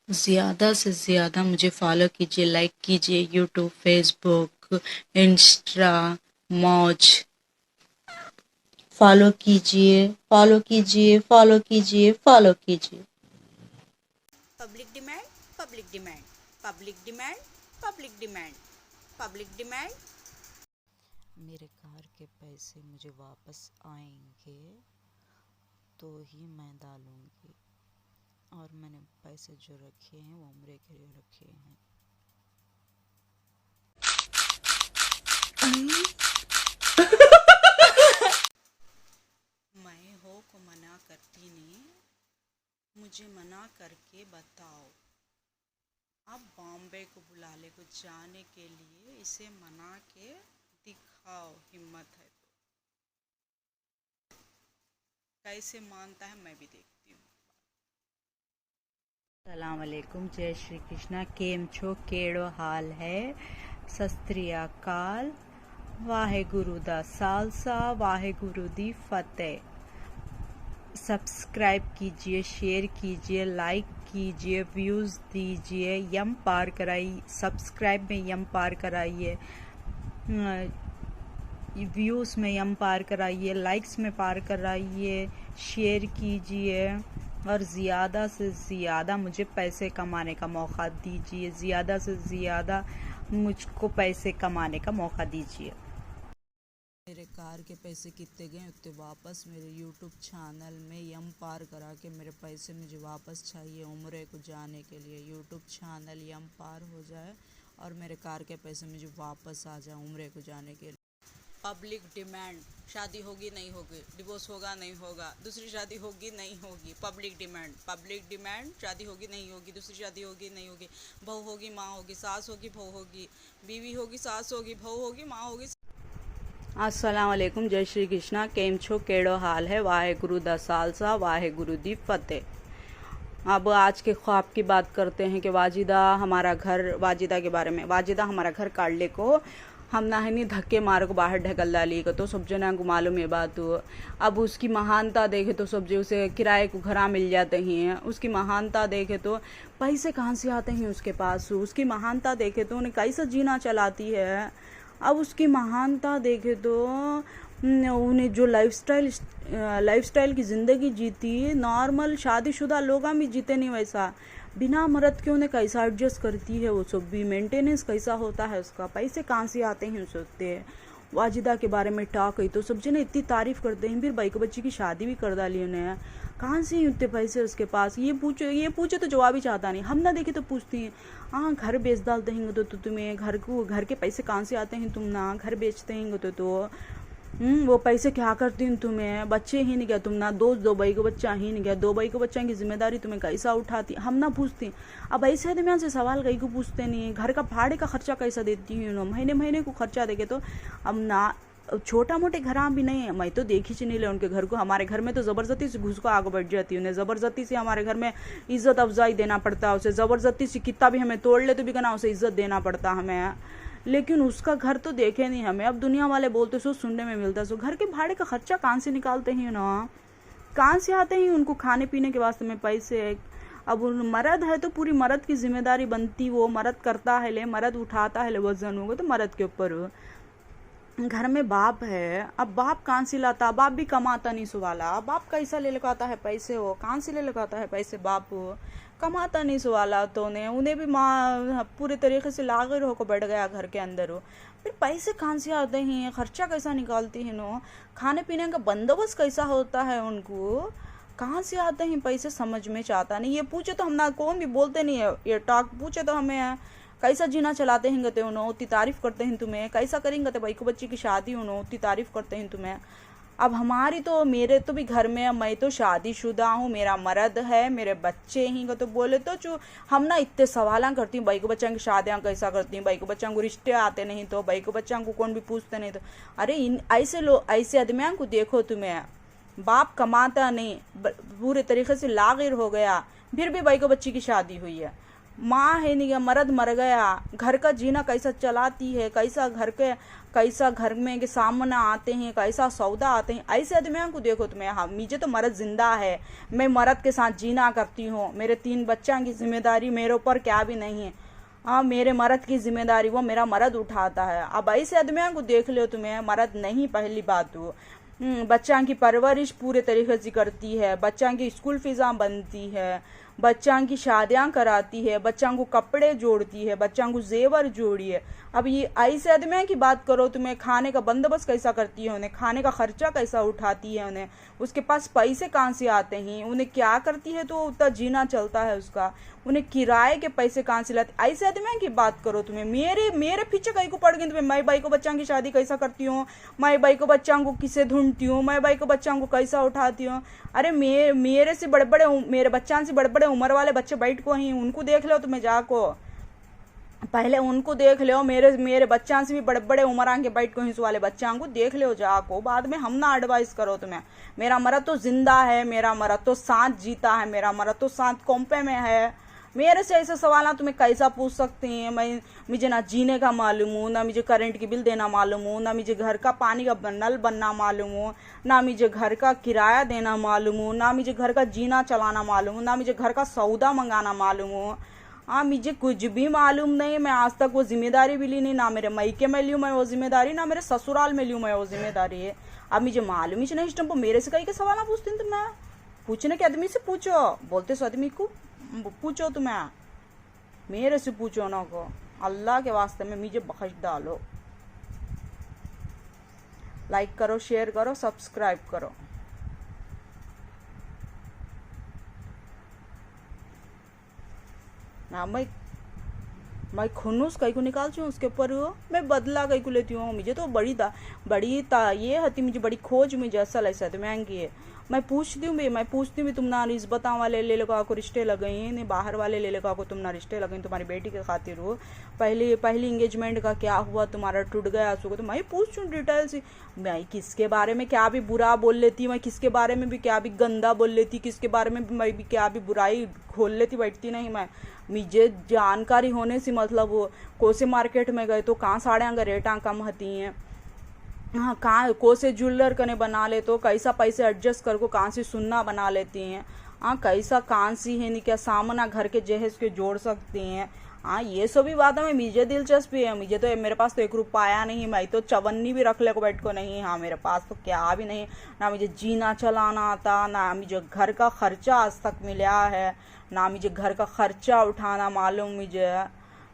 ज़्यादा से ज़्यादा मुझे फॉलो कीजिए, लाइक कीजिए, यूट्यूब, फेसबुक, इंस्टा, मौज। फॉलो कीजिए, फॉलो कीजिए, फॉलो कीजिए, फॉलो कीजिए। Public demand, public demand, public demand, public demand, public demand. मेरे कार के पैसे मुझे वापस आएंगे तो ही मैं डालूंगी। और मैंने पैसे जो रखे हैं वो उम्र के लिए रखे हैं। मैं हो को मना करती ने, मुझे मना करके बताओ। अब बॉम्बे को बुला ले को जाने के लिए इसे मना के दिखाओ, हिम्मत है तो। कैसे मानता है मैं भी देखती हूँ। सलाम अलैकुम, जय श्री कृष्णा। केम छो, केड़ो हाल है? सस्त्री अकाल। वाहे गुरु दा सालसा, वाहे गुरु दी फतेह। सब्सक्राइब कीजिए, शेयर कीजिए, लाइक कीजिए, व्यूज़ दीजिए, यम पार कराइए। सब्सक्राइब में यम पार कराइए, व्यूज़ में यम पार कराइए, लाइक्स में पार कराइए, शेयर कीजिए और ज़्यादा से ज़्यादा मुझे पैसे कमाने का मौका दीजिए। ज़्यादा से ज़्यादा मुझको पैसे कमाने का मौका दीजिए। मेरे कार के पैसे कितने गए उतने वापस मेरे यूट्यूब चैनल में यम पार करा के मेरे पैसे मुझे वापस चाहिए। उम्र को जाने के लिए यूट्यूब चैनल यम पार हो जाए और मेरे कार के पैसे मुझे वापस आ जाए उम्र को जाने के लिए। पब्लिक डिमांड, शादी होगी नहीं होगी, डिवोर्स होगा नहीं होगा, दूसरी शादी होगी नहीं होगी। पब्लिक डिमांड, पब्लिक डिमांड, शादी होगी नहीं होगी, दूसरी शादी होगी नहीं होगी, बहू होगी माँ होगी, सास होगी बहू होगी, बीवी होगी सास होगी बहू होगी माँ होगी। अस्सलाम वालेकुम, जय श्री कृष्णा। केम छो, केड़ो हाल है? वाहे गुरु दा सालसा, वाहे गुरु दी फतेह। अब आज के ख्वाब की बात करते हैं कि वाजिदा के बारे में। वाजिदा हमारा घर काटले को हम ना है नहीं धक्के मार को बाहर ढकल डाली को, तो सब जना को मालूम ये बात हो। अब उसकी महानता देखे तो सब जो उसे किराए को घरा मिल जाते हैं। उसकी महानता देखे तो पैसे कहाँ से आते हैं उसके पास। उसकी महानता देखे तो उन्हें कैसा जीना चलाती है। अब उसकी महानता देखे तो उन्हें जो लाइफस्टाइल की ज़िंदगी जीती, नॉर्मल शादीशुदा लोग भी जीते नहीं वैसा। बिना मर्द के उन्हें कैसा एडजस्ट करती है वो सब भी। मेंटेनेंस कैसा होता है उसका, पैसे कहाँ से आते हैं सोचते हैं। वाजिदा के बारे में टॉक है तो सब जने इतनी तारीफ करते हैं। फिर भाई को बच्ची की शादी भी कर डाली उन्हें। कहाँ से इतने पैसे उसके पास? ये पूछे तो जवाब ही चाहता नहीं। हम ना देखे तो पूछती हैं, हाँ घर बेच डालते हैं तो तुम्हें घर के पैसे कहाँ से आते हैं? तुम ना घर बेचते हैं तो वो पैसे क्या करती हूँ? तुम्हें बच्चे ही नहीं क्या? तुम ना दो भाई को बच्चा ही नहीं क्या? दो भाई को बच्चा की जिम्मेदारी तुम्हें कैसा उठाती? हम ना पूछती। अब ऐसे आदमी से सवाल कहीं को पूछते नहीं है। घर का भाड़े का खर्चा कैसा देती हूँ? महीने महीने को खर्चा देके तो अब ना छोटा मोटे घर भी नहीं है। मैं तो देखी ही नहीं ले उनके घर को। हमारे घर में तो ज़बरदस्ती से घुस को आगे बढ़ जाती है। उन्हें ज़बरदस्ती से हमारे घर में इज्जत अफजाई देना पड़ता है। उसे ज़बरदस्ती से कितना भी हमें तोड़ ले तो भी कहना उसे इज्जत देना पड़ता हमें। लेकिन उसका घर तो देखे नहीं हमें। अब दुनिया वाले बोलते सो सुनने में मिलता सो घर के भाड़े का खर्चा कहाँ से निकालते हैं ना? कहाँ से आते हैं उनको खाने पीने के वास्ते में पैसे? अब मर्द है तो पूरी मर्द की जिम्मेदारी बनती। वो मर्द करता है ले, मर्द उठाता है ले, वजन होगा तो मर्द के ऊपर। घर में बाप है, अब बाप कहाँ से लाता? बाप भी कमाता नहीं सुवाला। बाप कैसा ले लगाता है पैसे? हो कहाँ से ले लगाता है पैसे? बाप हो कमाता नहीं सुवाला तो उन्हें भी माँ पूरे तरीके से लागिर होकर बैठ गया घर के अंदर हो। फिर पैसे कहाँ से आते हैं? खर्चा कैसा निकालती है नो? खाने पीने का बंदोबस्त कैसा होता है उनको? कहाँ से आते हैं पैसे? समझ में चाहता नहीं। ये पूछे तो हम ना कौन भी बोलते नहीं है। ये टॉक पूछे तो हमें कैसा जीना चलाते हैं गते उन्होंने उतनी तारीफ करते हैं तुम्हें। कैसा करेंगे तो भाई को बच्ची की शादी उन्होंने उतनी तारीफ करते हैं तुम्हें। अब हमारी तो मेरे तो भी घर में मैं तो शादीशुदा हूँ, मेरा मर्द है, मेरे बच्चे ही को तो बोले तो जो हम ना इतने सवाल करती हूँ भाई को बच्चा की शादियाँ कैसा करती हैं, भाई को बच्चा को रिश्ते आते नहीं तो, भाई को बच्चा को कौन भी पूछते नहीं तो। अरे इन ऐसे लोग ऐसे आदमियों को देखो, तुम्हें बाप कमाता नहीं, पूरे तरीके से लागिर हो गया, फिर भी भाई को बच्ची की शादी हुई है। माँ है नहीं, मर्द मर गया, घर का जीना कैसा चलाती है, कैसा घर में के सामने आते हैं, कैसा सौदा आते हैं। ऐसे आदमियों को देखो तुम्हें। हाँ, मुझे तो मर्द जिंदा है, मैं मर्द के साथ जीना करती हूँ, मेरे 3 बच्चों की जिम्मेदारी मेरे ऊपर क्या भी नहीं है। हाँ, मेरे मर्द की जिम्मेदारी वो मेरा मर्द उठाता है। अब ऐसे आदमियों को देख लो तुम्हें, मर्द नहीं पहली बात तो बच्चों की परवरिश पूरे तरीके से करती है, बच्चों की स्कूल फीसा बनती है, बच्चों की शादियां कराती है, बच्चों को कपड़े जोड़ती है, बच्चों को जेवर जोड़ी है। अब ये ऐसे आदमियों की बात करो तुम्हें, खाने का बंदोबस्त कैसा करती है, उन्हें खाने का खर्चा कैसा उठाती है, उन्हें उसके पास पैसे कहाँ से आते हैं, उन्हें क्या करती है तो उतना जीना चलता है उसका, उन्हें किराए के पैसे कहाँ से लाते। ऐसे आदमियों की बात करो तुम्हें। मेरे पीछे कहीं को पड़ गई तुम्हें। मैं भाई को बच्चों की शादी कैसा करती हूँ, मैं भाई को बच्चों को किसे ढूंढती हूँ, मैं भाई को बच्चों को कैसा उठाती हूँ। अरे मेरे से बड़े बड़े मेरे बच्चों से बड़े बड़े उम्र वाले बच्चे बैठ को ही, उनको देख लो तुम्हें जाको, पहले उनको देख लो। मेरे बच्चों से भी बड़े बड़े उम्र के बैठ को हिंस वाले बच्चों को देख लो जाको, बाद में हम ना एडवाइस करो तुम्हें। मेरा मर्द तो जिंदा है, मेरा मर्द तो साथ जीता है, मेरा मर्द तो साथ कोम्पे में है। मेरे से ऐसे सवाल तुम्हें कैसा पूछ सकते हैं। मुझे ना जीने का मालूम हो, ना मुझे करंट की बिल देना मालूम हो, ना मुझे घर का पानी का नल बनना मालूम हो, ना मुझे घर का किराया देना मालूम हो, ना मुझे घर का जीना चलाना मालूम हो, ना मुझे घर का सौदा मंगाना मालूम हो। हाँ, मुझे कुछ भी मालूम नहीं। मैं आज तक वो जिम्मेदारी भी ली नहीं, ना मेरे मैके में लियूँ मैं वो जिम्मेदारी, ना मेरे ससुराल में लियूँ मैं वो जिम्मेदारी है। अब मुझे मालूम ही नहीं, इस मेरे से कहीं के सवाल पूछते हैं तुम्हें। पूछने के आदमी से पूछो, बोलते सो आदमी को पूछो तुम्हें, मेरे से पूछो ना को। अल्लाह के वास्ते में मुझे बख्श डालो। लाइक करो, शेयर करो, सब्सक्राइब करो। ना मैं खुन्नूस कहीं को निकालती हूँ उसके ऊपर, मैं बदला कहीं को लेती हूँ। मुझे तो बड़ी ये हती, मुझे बड़ी खोज मुझे असल ऐसा तो महंगी है। मैं पूछती हूँ तुम ना रिश्ते बताओ वाले ले लो को रिश्ते लगे नहीं, बाहर वाले ले लो को तुम ना रिश्ते लगे तुम्हारी बेटी के खातिर हो, पहली इंगेजमेंट का क्या हुआ, तुम्हारा टूट गया सो। तो मैं पूछती हूँ डिटेल से। मैं किसके बारे में क्या भी बुरा बोल लेती, मैं किसके बारे में भी क्या भी गंदा बोल लेती, किसके बारे में भी मैं भी क्या भी बुराई खोल लेती बैठती नहीं। मुझे जानकारी होने से मतलब वो कोसे मार्केट में गए तो कहाँ साड़ियाँ का रेटा कम होती हैं, हाँ कहाँ कोसे ज्वेलर कने बना ले तो कैसा पैसे एडजस्ट कर को कहाँ से सुन्ना बना लेती हैं, हाँ कैसा कहाँ सी है नहीं क्या सामना घर के जहेज के जोड़ सकती हैं। हाँ, ये सभी बातों में मुझे दिलचस्पी है। मुझे तो मेरे पास तो 1 रुपया नहीं, मैं तो चवन्नी भी रख ले को बैठ को नहीं। हाँ, मेरे पास तो क्या भी नहीं, ना मुझे जीना चलाना आता, ना मुझे घर का खर्चा आज तक मिला है, ना मुझे घर का खर्चा उठाना मालूम।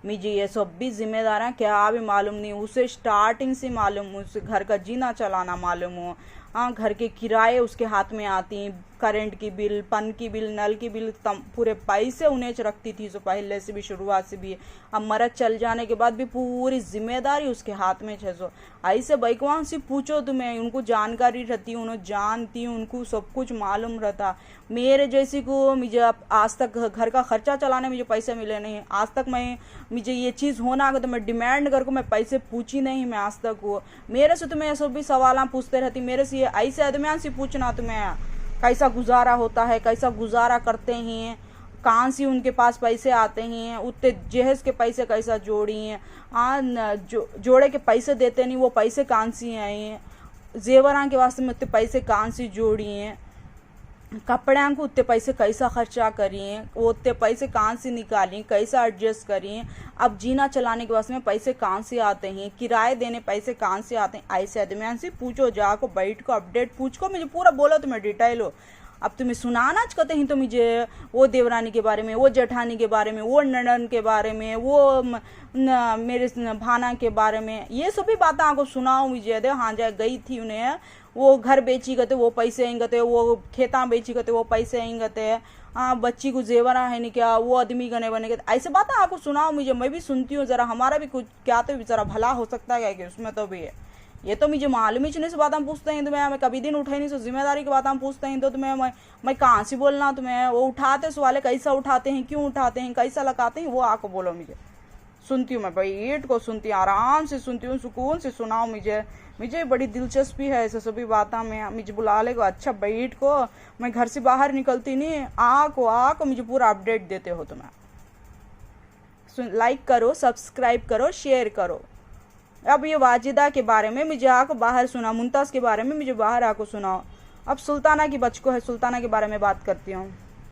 मुझे ये सब भी जिम्मेदार क्या भी मालूम नहीं, उसे स्टार्टिंग से मालूम, उसे घर का जीना चलाना मालूम हो। हाँ, घर के किराए उसके हाथ में आती हैं, करंट की बिल, पन की बिल, नल की बिल, पूरे पैसे उन्हें रखती थी सो पहले से भी, शुरुआत से भी। अब मरद चल जाने के बाद भी पूरी जिम्मेदारी उसके हाथ में है। सो ऐसे बैकवान से पूछो तुम्हें, उनको जानकारी रहती, उन्हें जानती, उनको सब कुछ मालूम रहता। मेरे जैसी को मुझे आज तक घर का खर्चा चलाने मुझे पैसे मिले नहीं आज तक। मुझे ये चीज़ होना अगर तो मैं डिमांड कर को मैं पैसे पूछी नहीं मैं आज तक वो। मेरे से तुम्हें सब भी सवाल पूछते रहती, मेरे से ऐसे आदमियों से पूछना तुम्हें कैसा गुजारा होता है, कैसा गुजारा करते हैं, कहाँ से उनके पास पैसे आते हैं, उतने जहेज के पैसे कैसा जोड़ी हैं, जोड़े के पैसे देते नहीं वो पैसे कहाँ से आए हैं, जेवरां के वास्ते में उतने पैसे कहाँ से जोड़ी हैं, कपड़े को उतने पैसे कैसा खर्चा करिए, वो उतने पैसे कहाँ से निकालिए, कैसा एडजस्ट करिए। अब जीना चलाने के वास्ते में पैसे कहाँ से आते हैं, किराए देने पैसे कहाँ से आते हैं। ऐसे आदमियों से पूछो, जाको बैठ को अपडेट पूछ को, मुझे पूरा बोलो तुम्हें डिटेल हो। अब तुम्हें सुनाना चाहते हैं तो मुझे वो देवरानी के बारे में, वो जेठानी के बारे में, वो ननन के बारे में, वो मेरे भाना के बारे में, ये सभी बातें आपको सुनाओ मुझे। दे हाँ जाए गई थी उन्हें, वो घर बेची गते वो पैसे आएंगे, वो खेता बेची गते वो पैसे आएंगे, हाँ बच्ची को जेवरा है नहीं क्या वो आदमी गने बने, ऐसे बातें आपको सुनाओ मुझे, मैं भी सुनती हूँ। ज़रा हमारा भी कुछ क्या तो बेचारा भला हो सकता है कि उसमें तो भी है। ये तो मुझे मालूम ही नहीं से बात हम पूछते हैं तुम्हें, मैं कभी दिन उठाई नहीं सो जिम्मेदारी की बात हम पूछते हैं तो तुम्हें मैं कहाँ से बोलना तुम्हें। वो उठाते सवाल कैसा उठाते हैं, क्यों उठाते हैं, कैसा लगाते हैं, वो आको बोलो मुझे। सुनती हूँ मैं बैठ को सुनती हूँ, आराम से सुनती हूँ, सुकून से सुनाओ मुझे बड़ी दिलचस्पी है ऐसे सभी बातें में। मुझे बुला ले को अच्छा बैठ को, मैं घर से बाहर निकलती नहीं, आको मुझे पूरा अपडेट देते हो तुम्हें। लाइक करो, सब्सक्राइब करो, शेयर करो। अब ये वाजिदा के बारे में मुझे आको बाहर सुना, मुमताज़ के बारे में मुझे बाहर आको सुनाओ। अब सुल्ताना की बच्चों है, सुल्ताना के बारे में बात करती हूँ।